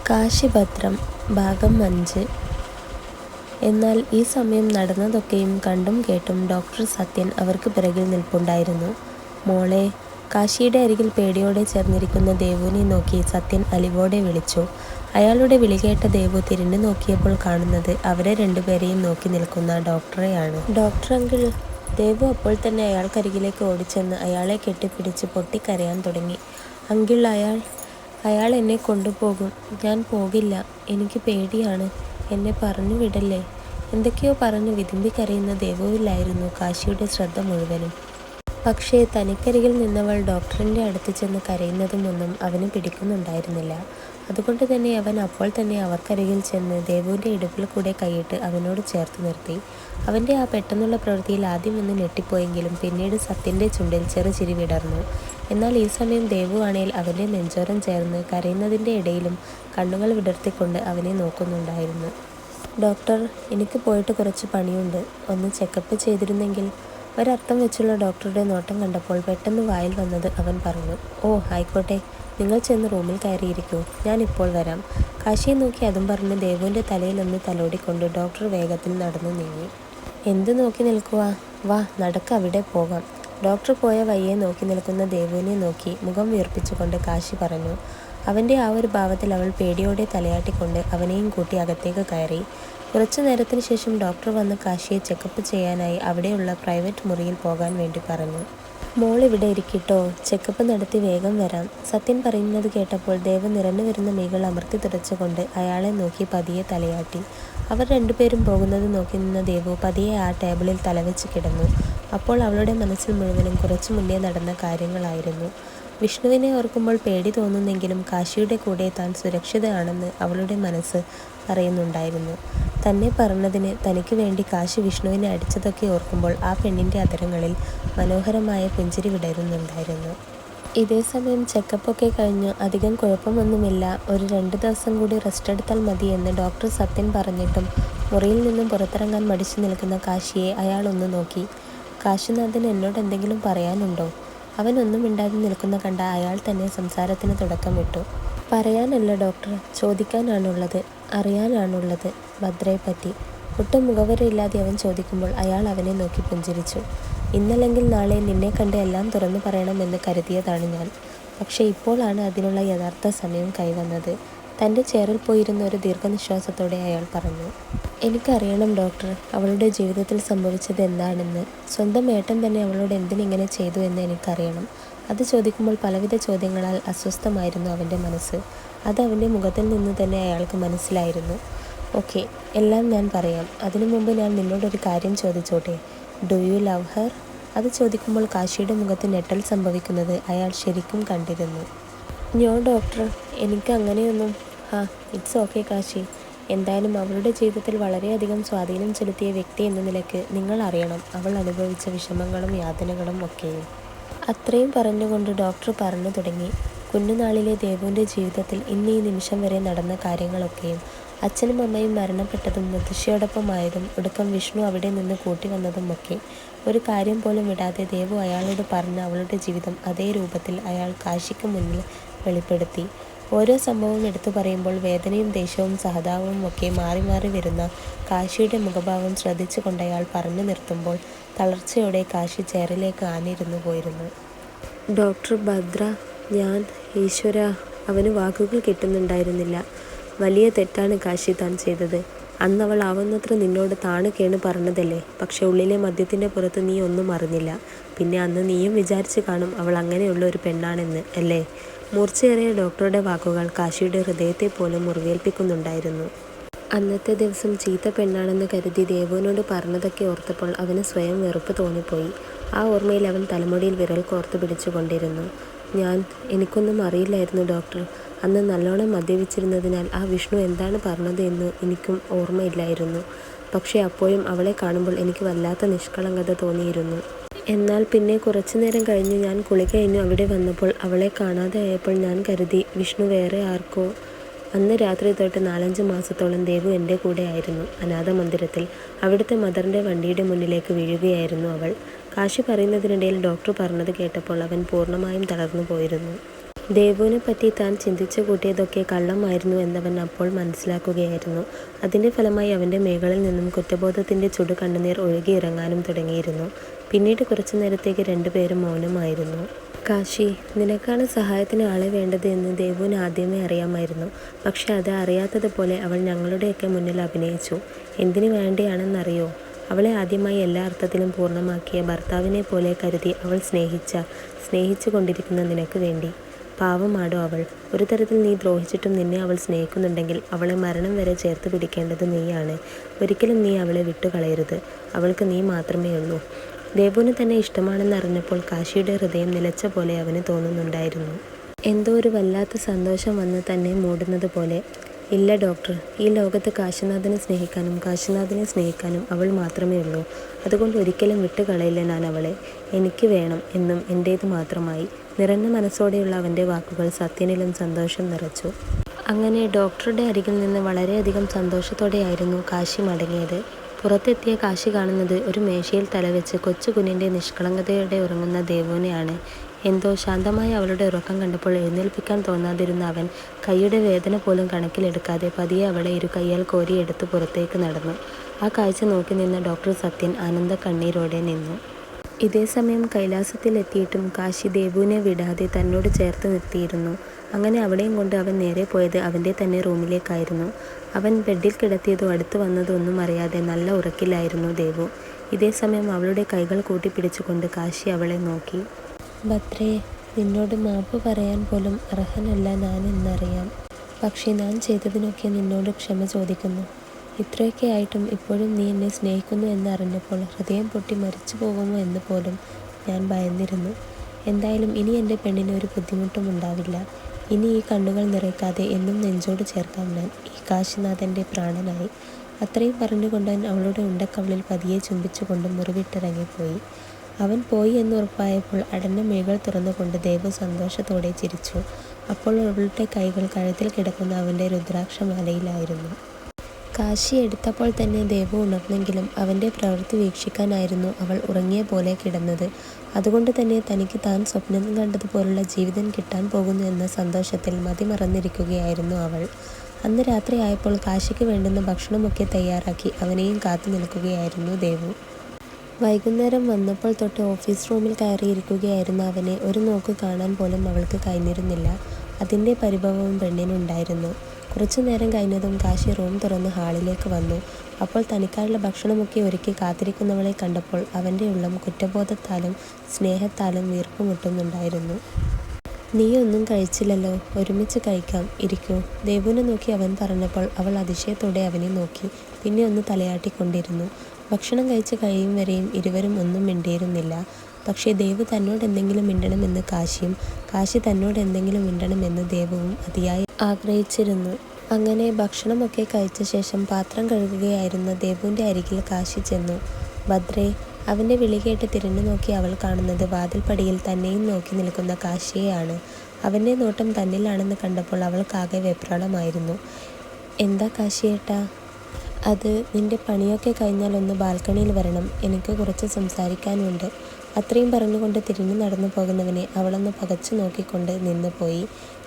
കാശിഭദ്രം ഭാഗം 5. എന്നാൽ ഈ സമയം നടന്നതൊക്കെയും കണ്ടും കേട്ടും ഡോക്ടർ സത്യൻ അവർക്ക് പിറകിൽ നിൽപ്പുണ്ടായിരുന്നു. മോളെ. കാശിയുടെ അരികിൽ പേടിയോടെ ചേർന്നിരിക്കുന്ന ദേവുവിനെ നോക്കി സത്യൻ അലിവോടെ വിളിച്ചു. അയാളുടെ വിളി കേട്ട ദേവു തിരിഞ്ഞു നോക്കിയപ്പോൾ കാണുന്നത് അവരെ രണ്ടുപേരെയും നോക്കി നിൽക്കുന്ന ഡോക്ടറെയാണ്. Doctor uncle. ദേവു അപ്പോൾ തന്നെ അയാൾക്കരികിലേക്ക് ഓടിച്ചെന്ന് അയാളെ കെട്ടിപ്പിടിച്ച് പൊട്ടിക്കരയാൻ തുടങ്ങി. അങ്കിൾ, അയാൾ എന്നെ കൊണ്ടുപോകും. ഞാൻ പോകില്ല. എനിക്ക് പേടിയാണ്. എന്നെ പറഞ്ഞു വിടല്ലേ. എന്തൊക്കെയോ പറഞ്ഞ് വിതുമ്പിക്കരയുന്ന ദേവുവിലായിരുന്നു കാശിയുടെ ശ്രദ്ധ മുഴുവനും. പക്ഷേ തനിക്കരികിൽ നിന്നവൾ ഡോക്ടറിൻ്റെ അടുത്ത് ചെന്ന് കരയുന്നതുമൊന്നും അവന് പിടിക്കുന്നുണ്ടായിരുന്നില്ല. അതുകൊണ്ട് തന്നെ അവൻ അപ്പോൾ തന്നെ അവർക്കരികിൽ ചെന്ന് ദേവുവിൻ്റെ ഇടുപ്പിൽ കൂടെ കൈയിട്ട് അവനോട് ചേർത്ത് നിർത്തി. അവൻ്റെ ആ പെട്ടെന്നുള്ള പ്രവൃത്തിയിൽ ആദ്യം ഒന്ന് ഞെട്ടിപ്പോയെങ്കിലും പിന്നീട് സത്യൻ്റെ ചുണ്ടിൽ ചെറുചിരി വിടർന്നു. എന്നാൽ ഈ സമയം ദേവു ആണേൽ അവൻ്റെ നെഞ്ചോരം ചേർന്ന് കരയുന്നതിൻ്റെ ഇടയിലും കണ്ണുകൾ വിടർത്തിക്കൊണ്ട് അവനെ നോക്കുന്നുണ്ടായിരുന്നു. ഡോക്ടർ, എനിക്ക് പോയിട്ട് കുറച്ച് പണിയുണ്ട്. ഒന്ന് ചെക്കപ്പ് ചെയ്തിരുന്നെങ്കിൽ. ഒരർത്ഥം വെച്ചുള്ള ഡോക്ടറുടെ നോട്ടം കണ്ടപ്പോൾ പെട്ടെന്ന് വായിൽ വന്നത് അവൻ പറഞ്ഞു. ഓ, ആയിക്കോട്ടെ. നിങ്ങൾ ചെന്ന് റൂമിൽ കയറിയിരിക്കൂ. ഞാൻ ഇപ്പോൾ വരാം. കാശിയെ നോക്കി അതും പറഞ്ഞ് ദേവുവിൻ്റെ തലയിൽ ഒന്ന് തലോടിക്കൊണ്ട് ഡോക്ടർ വേഗത്തിൽ നടന്നു നീങ്ങി. എന്ത് നോക്കി നിൽക്കുക? വാ, നടക്ക്, അവിടെ പോകാം. ഡോക്ടർ പോയ വഴിയെ നോക്കി നിൽക്കുന്ന ദേവുവിനെ നോക്കി മുഖം വീർപ്പിച്ചുകൊണ്ട് കാശി പറഞ്ഞു. അവൻ്റെ ആ ഒരു ഭാവത്തിൽ അവൾ പേടിയോടെ തലയാട്ടിക്കൊണ്ട് അവനെയും കൂട്ടി അകത്തേക്ക് കയറി. കുറച്ചു നേരത്തിന് ശേഷം ഡോക്ടർ വന്ന് കാശിയെ ചെക്കപ്പ് ചെയ്യാനായി അവിടെയുള്ള പ്രൈവറ്റ് മുറിയിൽ പോകാൻ വേണ്ടി പറഞ്ഞു. മോൾ ഇവിടെ ഇരിക്കിട്ടോ, ചെക്കപ്പ് നടത്തി വേഗം വരാം. സത്യൻ പറയുന്നത് കേട്ടപ്പോൾ ദേവ് നിറഞ്ഞു വരുന്ന മീകൾ അമർത്തി തുടച്ചുകൊണ്ട് അയാളെ നോക്കി പതിയെ തലയാട്ടി. അവർ രണ്ടുപേരും പോകുന്നത് നോക്കി നിന്ന ദേവു പതിയെ ആ ടേബിളിൽ തലവെച്ച് കിടന്നു. അപ്പോൾ അവളുടെ മനസ്സിൽ മുഴുവനും കുറച്ചു മുന്നേ നടന്ന കാര്യങ്ങളായിരുന്നു. വിഷ്ണുവിനെ ഓർക്കുമ്പോൾ പേടി തോന്നുന്നെങ്കിലും കാശിയുടെ കൂടെ താൻ സുരക്ഷിതയാണെന്ന് അവളുടെ മനസ്സ് പറയുന്നുണ്ടായിരുന്നു. തന്നെ പറഞ്ഞതിന് തനിക്ക് വേണ്ടി കാശി വിഷ്ണുവിനെ അടിച്ചതൊക്കെ ഓർക്കുമ്പോൾ ആ പെണ്ണിൻ്റെ അധരങ്ങളിൽ മനോഹരമായ പുഞ്ചിരി വിടരുന്നുണ്ടായിരുന്നു. ഇതേസമയം ചെക്കപ്പൊക്കെ കഴിഞ്ഞ് അധികം കുഴപ്പമൊന്നുമില്ല, ഒരു 2 ദിവസം കൂടി റെസ്റ്റ് എടുത്താൽ മതി എന്ന് ഡോക്ടർ സത്യൻ പറഞ്ഞിട്ടും മുറിയിൽ നിന്നും പുറത്തിറങ്ങാൻ മടിച്ചു നിൽക്കുന്ന കാശിയെ അയാൾ ഒന്ന് നോക്കി. കാശിനാഥൻ എന്നോട് എന്തെങ്കിലും പറയാനുണ്ടോ? അവനൊന്നും മിണ്ടാതെ നിൽക്കുന്ന കണ്ട അയാൾ തന്നെ സംസാരത്തിന് തുടക്കമിട്ടു. പറയാനല്ല ഡോക്ടർ, ചോദിക്കാനാണുള്ളത്, അറിയാനാണുള്ളത്. ഭദ്രയെപ്പറ്റി. ഒട്ടും മുഖവരയില്ലാതെ അവൻ ചോദിക്കുമ്പോൾ അയാൾ അവനെ നോക്കി പുഞ്ചിരിച്ചു. ഇന്നല്ലെങ്കിൽ നാളെ നിന്നെ കണ്ട് എല്ലാം തുറന്നു പറയണമെന്ന് കരുതിയതാണ് ഞാൻ. പക്ഷേ ഇപ്പോഴാണ് അതിനുള്ള യഥാർത്ഥ സമയം കൈവന്നത്. തൻ്റെ ചെയറിൽ പോയിരുന്ന ഒരു ദീർഘനിശ്വാസത്തോടെ അയാൾ പറഞ്ഞു. എനിക്കറിയണം ഡോക്ടർ, അവളുടെ ജീവിതത്തിൽ സംഭവിച്ചത് എന്താണെന്ന്. സ്വന്തം ഏട്ടൻ തന്നെ അവളോട് എന്തിനിങ്ങനെ ചെയ്തു എന്ന് എനിക്കറിയണം. അത് ചോദിക്കുമ്പോൾ പലവിധ ചോദ്യങ്ങളാൽ അസ്വസ്ഥമായിരുന്നു അവൻ്റെ മനസ്സ്. അത് അവൻ്റെ മുഖത്തിൽ നിന്ന് തന്നെ അയാൾക്ക് മനസ്സിലായിരുന്നു. ഓക്കെ, എല്ലാം ഞാൻ പറയാം. അതിനു മുമ്പ് ഞാൻ നിന്നോടൊരു കാര്യം ചോദിച്ചോട്ടെ? Do you love her? അത് ചോദിക്കുമ്പോൾ കാശിയുടെ മുഖത്ത് ഞെട്ടൽ സംഭവിക്കുന്നത് അയാൾ ശരിക്കും കണ്ടിരുന്നു. നോ ഡോക്ടർ, എനിക്ക് അങ്ങനെയൊന്നും. It's okay Kashi. എന്തായാലും അവളുടെ ജീവിതത്തിൽ വളരെയധികം സ്വാധീനം ചെലുത്തിയ വ്യക്തി എന്ന നിലയ്ക്ക് നിങ്ങൾ അറിയണം അവൾ അനുഭവിച്ച വിഷമങ്ങളും യാതനകളും ഒക്കെയും. അത്രയും പറഞ്ഞുകൊണ്ട് ഡോക്ടർ പറഞ്ഞു തുടങ്ങി. കുഞ്ഞുനാളിലെ ദേവുവിൻ്റെ ജീവിതത്തിൽ ഇന്ന് ഈ നിമിഷം വരെ നടന്ന കാര്യങ്ങളൊക്കെയും. അച്ഛനും അമ്മയും മരണപ്പെട്ടതും മുത്തശ്ശിയോടൊപ്പമായതും ഒടുക്കം വിഷ്ണു അവിടെ നിന്ന് കൂട്ടി വന്നതുമൊക്കെ. ഒരു കാര്യം പോലും വിടാതെ ദേവു അയാളോട് പറഞ്ഞ അവളുടെ ജീവിതം അതേ രൂപത്തിൽ അയാൾ കാശിക്ക് മുന്നിൽ വെളിപ്പെടുത്തി. ഓരോ സംഭവവും എടുത്തു പറയുമ്പോൾ വേദനയും ദേഷ്യവും സഹതാപവും ഒക്കെ മാറി മാറി വരുന്ന കാശിയുടെ മുഖഭാവം ശ്രദ്ധിച്ചു കൊണ്ടയാൾ പറഞ്ഞു നിർത്തുമ്പോൾ തളർച്ചയോടെ കാശി ചെയറിലേക്ക് ആഞ്ഞിരുന്നു പോയിരുന്നു. ഡോക്ടർ ഭദ്ര, ഞാൻ ഈശ്വര, അവന് വാക്കുകൾ കിട്ടുന്നുണ്ടായിരുന്നില്ല. വലിയ തെറ്റാണ് കാശി താൻ ചെയ്തത്. അന്നവൾ ആവുന്നത്ര നിന്നോട് താണ് കേണ് പറഞ്ഞതല്ലേ. പക്ഷെ ഉള്ളിലെ മദ്യത്തിൻ്റെ പുറത്ത് നീ ഒന്നും അറിഞ്ഞില്ല. പിന്നെ അന്ന് നീയും വിചാരിച്ചു കാണും അവൾ അങ്ങനെയുള്ള ഒരു പെണ്ണാണെന്ന്, അല്ലേ? മൂർച്ചയേറിയ ഡോക്ടറുടെ വാക്കുകൾ കാശിയുടെ ഹൃദയത്തെ പോലും മുറിവേൽപ്പിക്കുന്നുണ്ടായിരുന്നു. അന്നത്തെ ദിവസം ചീത്ത പെണ്ണാണെന്ന് കരുതി ദേവുവിനോട് പറഞ്ഞതൊക്കെ ഓർത്തപ്പോൾ അവന് സ്വയം വെറുപ്പ് തോന്നിപ്പോയി. ആ ഓർമ്മയിൽ അവൻ തലമുടിയിൽ വിരൽ കോർത്ത് പിടിച്ചുകൊണ്ടിരുന്നു. എനിക്കൊന്നും അറിയില്ലായിരുന്നു ഡോക്ടർ. അന്ന് നല്ലോണം മദ്യപിച്ചിരുന്നതിനാൽ ആ വിഷ്ണു എന്താണ് പറഞ്ഞത് എന്ന് എനിക്കും ഓർമ്മയില്ലായിരുന്നു. പക്ഷേ അപ്പോഴും അവളെ കാണുമ്പോൾ എനിക്ക് വല്ലാത്ത നിഷ്കളങ്കത തോന്നിയിരുന്നു. എന്നാൽ പിന്നെ കുറച്ചു നേരം കഴിഞ്ഞ് ഞാൻ കുളി കഴിഞ്ഞു അവിടെ വന്നപ്പോൾ അവളെ കാണാതെ ആയപ്പോൾ ഞാൻ കരുതി വിഷ്ണു വേറെ ആർക്കോ. അന്ന് രാത്രി തൊട്ട് 4-5 മാസത്തോളം ദേവു എൻ്റെ കൂടെ ആയിരുന്നു. അനാഥ മന്ദിരത്തിൽ അവിടുത്തെ മദറിൻ്റെ വണ്ടിയുടെ മുന്നിലേക്ക് വീഴുകയായിരുന്നു അവൾ. കാശി പറയുന്നതിനിടയിൽ ഡോക്ടർ പറഞ്ഞത് കേട്ടപ്പോൾ അവൻ പൂർണ്ണമായും തളർന്നു പോയിരുന്നു. ദേവുവിനെ പറ്റി താൻ ചിന്തിച്ചു കൂട്ടിയതൊക്കെ കള്ളമായിരുന്നു എന്നവൻ അപ്പോൾ മനസ്സിലാക്കുകയായിരുന്നു. അതിൻ്റെ ഫലമായി അവൻ്റെ മേഖലയിൽ നിന്നും കുറ്റബോധത്തിൻ്റെ ചുടു കണ്ണുനീർ ഒഴുകിയിറങ്ങാനും തുടങ്ങിയിരുന്നു. പിന്നീട് കുറച്ചു നേരത്തേക്ക് രണ്ടുപേരും മൗനമായിരുന്നു. കാശി, നിനക്കാണ് സഹായത്തിന് ആളെ വേണ്ടത് എന്ന് ദേവുവിന് ആദ്യമേ അറിയാമായിരുന്നു. പക്ഷെ അത് അറിയാത്തതുപോലെ അവൾ ഞങ്ങളുടെയൊക്കെ മുന്നിൽ അഭിനയിച്ചു. എന്തിനു വേണ്ടിയാണെന്നറിയോ? അവളെ ആദ്യമായി എല്ലാ അർത്ഥത്തിലും പൂർണ്ണമാക്കിയ ഭർത്താവിനെ പോലെ കരുതി അവൾ സ്നേഹിച്ചു കൊണ്ടിരിക്കുന്ന നിനക്ക് വേണ്ടി. പാവമാടോ അവൾ. ഒരു തരത്തിൽ നീ ദ്രോഹിച്ചിട്ടും നിന്നെ അവൾ സ്നേഹിക്കുന്നുണ്ടെങ്കിൽ അവളെ മരണം വരെ ചേർത്ത് പിടിക്കേണ്ടത് നീയാണ്. ഒരിക്കലും നീ അവളെ വിട്ടുകളയരുത്. അവൾക്ക് നീ മാത്രമേ ഉള്ളൂ. ദേവുവിന് തന്നെ ഇഷ്ടമാണെന്നറിഞ്ഞപ്പോൾ കാശിയുടെ ഹൃദയം നിലച്ച പോലെ അവന് തോന്നുന്നുണ്ടായിരുന്നു. എന്തോ ഒരു വല്ലാത്ത സന്തോഷം വന്ന് തന്നെ മൂടുന്നത് പോലെ. ഇല്ല ഡോക്ടർ, ഈ ലോകത്ത് കാശിനാഥനെ സ്നേഹിക്കാനും അവൾ മാത്രമേ ഉള്ളൂ. അതുകൊണ്ട് ഒരിക്കലും വിട്ടുകളയില്ല ഞാൻ അവളെ. എനിക്ക് വേണം എന്നും എൻ്റേത് മാത്രമായി. നിറഞ്ഞ മനസ്സോടെയുള്ള അവൻ്റെ വാക്കുകൾ സത്യനിലും സന്തോഷം നിറച്ചു. അങ്ങനെ ഡോക്ടറുടെ അരികിൽ നിന്ന് വളരെയധികം സന്തോഷത്തോടെയായിരുന്നു കാശി മടങ്ങിയത്. പുറത്തെത്തിയ കാശി കാണുന്നത് ഒരു മേശയിൽ തലവെച്ച് കൊച്ചു കുഞ്ഞിൻ്റെ നിഷ്കളങ്കതയോടെ ഉറങ്ങുന്ന ദേവുവിനെയാണ്. എന്തോ ശാന്തമായ അവളുടെ ഉറക്കം കണ്ടപ്പോൾ എഴുന്നേൽപ്പിക്കാൻ തോന്നാതിരുന്ന അവൻ കൈയുടെ വേദന പോലും കണക്കിലെടുക്കാതെ പതിയെ അവളെ ഇരു കൈയാൽ കോരിയെടുത്ത് പുറത്തേക്ക് നടന്നു. ആ കാഴ്ച നോക്കി നിന്ന ഡോക്ടർ സത്യൻ ആനന്ദ കണ്ണീരോടെ നിന്നു. ഇതേസമയം കൈലാസത്തിലെത്തിയിട്ടും കാശി ദേവുവിനെ വിടാതെ തന്നോട് ചേർത്ത് നിർത്തിയിരുന്നു. അങ്ങനെ അവളെയും കൊണ്ട് അവൻ നേരെ പോയത് അവൻ്റെ തന്നെ റൂമിലേക്കായിരുന്നു. അവൻ ബെഡിൽ കിടത്തിയതോ അടുത്ത് വന്നതോ ഒന്നും അറിയാതെ നല്ല ഉറക്കിലായിരുന്നു ദേവു. ഇതേസമയം അവളുടെ കൈകൾ കൂട്ടിപ്പിടിച്ചുകൊണ്ട് കാശി അവളെ നോക്കി. ഭദ്രേ, നിന്നോട് മാപ്പ് പറയാൻ പോലും അർഹനല്ല ഞാൻ എന്നറിയാം. പക്ഷേ ഞാൻ ചെയ്തതിനൊക്കെ നിന്നോട് ക്ഷമ ചോദിക്കുന്നു. ഇത്രയൊക്കെ ആയിട്ടും ഇപ്പോഴും നീ എന്നെ സ്നേഹിക്കുന്നു എന്നറിഞ്ഞപ്പോൾ ഹൃദയം പൊട്ടി മരിച്ചു പോകുമോ എന്ന് പോലും ഞാൻ ഭയന്നിരുന്നു. എന്തായാലും ഇനി എൻ്റെ പെണ്ണിന് ഒരു ബുദ്ധിമുട്ടും ഉണ്ടാവില്ല. ഇനി ഈ കണ്ണുകൾ നിറയ്ക്കാതെ എന്നും നെഞ്ചോട് ചേർക്കാം ഞാൻ ഈ കാശിനാഥൻ്റെ പ്രാണനായി. അത്രയും പറഞ്ഞുകൊണ്ട് അവളുടെ ഉണ്ടക്കവളിൽ പതിയെ ചുംബിച്ചുകൊണ്ട് മുറിവിട്ടിറങ്ങിപ്പോയി. അവൻ പോയി എന്നുറപ്പായപ്പോൾ അടഞ്ഞ മിഴികൾ തുറന്നുകൊണ്ട് ദേവു സന്തോഷത്തോടെ ചിരിച്ചു. അപ്പോൾ അവളുടെ കൈകൾ കഴുത്തിൽ കിടക്കുന്ന അവൻ്റെ രുദ്രാക്ഷമാലയിലായിരുന്നു. കാശി എടുത്തപ്പോൾ തന്നെ ദേവു ഉണർന്നെങ്കിലും അവൻ്റെ പ്രവൃത്തി വീക്ഷിക്കാനായിരുന്നു അവൾ ഉറങ്ങിയ പോലെ കിടന്നത്. അതുകൊണ്ട് തന്നെ തനിക്ക് താൻ സ്വപ്നം കണ്ടതുപോലുള്ള ജീവിതം കിട്ടാൻ പോകുന്നു എന്ന സന്തോഷത്തിൽ മതിമറന്നിരിക്കുകയായിരുന്നു അവൾ. അന്ന് രാത്രിയായപ്പോൾ കാശിക്ക് വേണ്ടുന്ന ഭക്ഷണമൊക്കെ തയ്യാറാക്കി അവനെയും കാത്തു നിൽക്കുകയായിരുന്നു ദേവു. വൈകുന്നേരം വന്നപ്പോൾ തൊട്ട് ഓഫീസ് റൂമിൽ കയറിയിരിക്കുകയായിരുന്ന അവനെ ഒരു നോക്ക് കാണാൻ പോലും അവൾക്ക് കഴിഞ്ഞിരുന്നില്ല. അതിൻ്റെ പരിഭവവും പെണ്ണിനുണ്ടായിരുന്നു. കുറച്ചു നേരം കഴിഞ്ഞതും കാശി റൂം തുറന്ന് ഹാളിലേക്ക് വന്നു. അപ്പോൾ തനിക്കായുള്ള ഭക്ഷണമൊക്കെ ഒരുക്കി കാത്തിരിക്കുന്നവളെ കണ്ടപ്പോൾ അവൻ്റെ ഉള്ളം കുറ്റബോധത്താലും സ്നേഹത്താലും വീർപ്പുമുട്ടുന്നുണ്ടായിരുന്നു. നീ ഒന്നും കഴിച്ചില്ലല്ലോ, ഒരുമിച്ച് കഴിക്കാം, ഇരിക്കൂ. ദേവുവിനെ നോക്കി അവൻ പറഞ്ഞപ്പോൾ അവൾ അതിശയത്തോടെ അവനെ നോക്കി. പിന്നെ ഒന്ന് തലയാട്ടിക്കൊണ്ടിരുന്നു. ഭക്ഷണം കഴിച്ച് കഴിയും വരെയും ഇരുവരും ഒന്നും മിണ്ടിയിരുന്നില്ല. പക്ഷേ ദേവു തന്നോട് എന്തെങ്കിലും മിണ്ടണമെന്ന് കാശിയും കാശി തന്നോട് എന്തെങ്കിലും മിണ്ടണമെന്ന് ദേവുവും അതിയായി ആഗ്രഹിച്ചിരുന്നു. അങ്ങനെ ഭക്ഷണമൊക്കെ കഴിച്ച ശേഷം പാത്രം കഴുകുകയായിരുന്ന ദേവുവിൻ്റെ അരികിൽ കാശി ചെന്നു. ഭദ്രേ, അവൻ്റെ വിളി കേട്ട് തിരിഞ്ഞു നോക്കി അവൾ കാണുന്നത് വാതിൽപ്പടിയിൽ തന്നെയും നോക്കി നിൽക്കുന്ന കാശിയെയാണ്. അവൻ്റെ നോട്ടം തന്നിലാണെന്ന് കണ്ടപ്പോൾ അവൾക്കാകെ വെപ്രാളമായിരുന്നു. എന്താ കാശിയേട്ടാ? അത് നിന്റെ പണിയൊക്കെ കഴിഞ്ഞാൽ ഒന്ന് ബാൽക്കണിയിൽ വരണം, എനിക്ക് കുറച്ച് സംസാരിക്കാനുണ്ട്. അത്രയും പറഞ്ഞുകൊണ്ട് തിരിഞ്ഞു നടന്നു പോകുന്നവനെ അവളൊന്ന് പകച്ചു നോക്കിക്കൊണ്ട് നിന്ന് പോയി.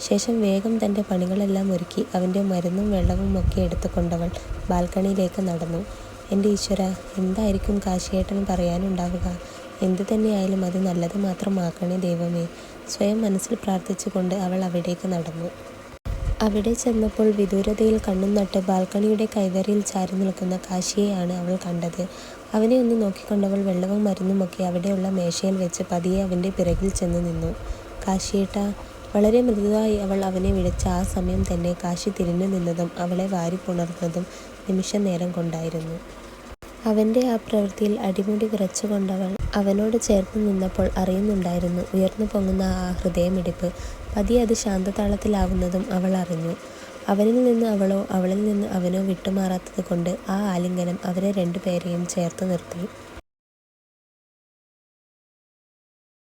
ശേഷം വേഗം തൻ്റെ പണികളെല്ലാം ഒരുക്കി അവൻ്റെ മരുന്നും വെള്ളവും ഒക്കെ എടുത്തുകൊണ്ടവൾ ബാൽക്കണിയിലേക്ക് നടന്നു. എൻ്റെ ഈശ്വര, എന്തായിരിക്കും കാശിയേട്ടൻ പറയാനുണ്ടാവുക? എന്തു തന്നെയായാലും അത് നല്ലത് മാത്രമാക്കണേ ദൈവമേ. സ്വയം മനസ്സിൽ പ്രാർത്ഥിച്ചുകൊണ്ട് അവൾ അവിടേക്ക് നടന്നു. അവിടെ ചെന്നപ്പോൾ വിദൂരതയിൽ കണ്ണും നട്ട് ബാൽക്കണിയുടെ കൈവരിയിൽ ചാരി നിൽക്കുന്ന കാശിയെയാണ് അവൾ കണ്ടത്. അവനെ ഒന്ന് നോക്കിക്കൊണ്ടവൾ വെള്ളവും മരുന്നുമൊക്കെ അവിടെയുള്ള മേശയിൽ വെച്ച് പതിയെ അവൻ്റെ പിറകിൽ ചെന്ന് നിന്നു. കാശിയേട്ടാ, വളരെ മൃദുവായി അവൾ അവനെ വിളിച്ച ആ സമയം തന്നെ കാശി തിരിഞ്ഞു നിന്നതും അവളെ വാരിപ്പുണർന്നതും നിമിഷ നേരം കൊണ്ടായിരുന്നു. അവൻ്റെ ആ പ്രവൃത്തിയിൽ അടിമുടി വിറച്ചുകൊണ്ടവൾ അവനോട് ചേർന്ന് നിന്നപ്പോൾ അറിയുന്നുണ്ടായിരുന്നു ഉയർന്നു പൊങ്ങുന്ന ആ ഹൃദയമിടിപ്പ്. പതിയെ അത് ശാന്തതാളത്തിലാവുന്നതും അവൾ അറിഞ്ഞു. അവനിൽ നിന്ന് അവളോ അവളിൽ നിന്ന് അവനോ വിട്ടുമാറാത്തത് കൊണ്ട് ആ ആലിംഗനം അവരെ രണ്ടുപേരെയും ചേർത്ത് നിർത്തി.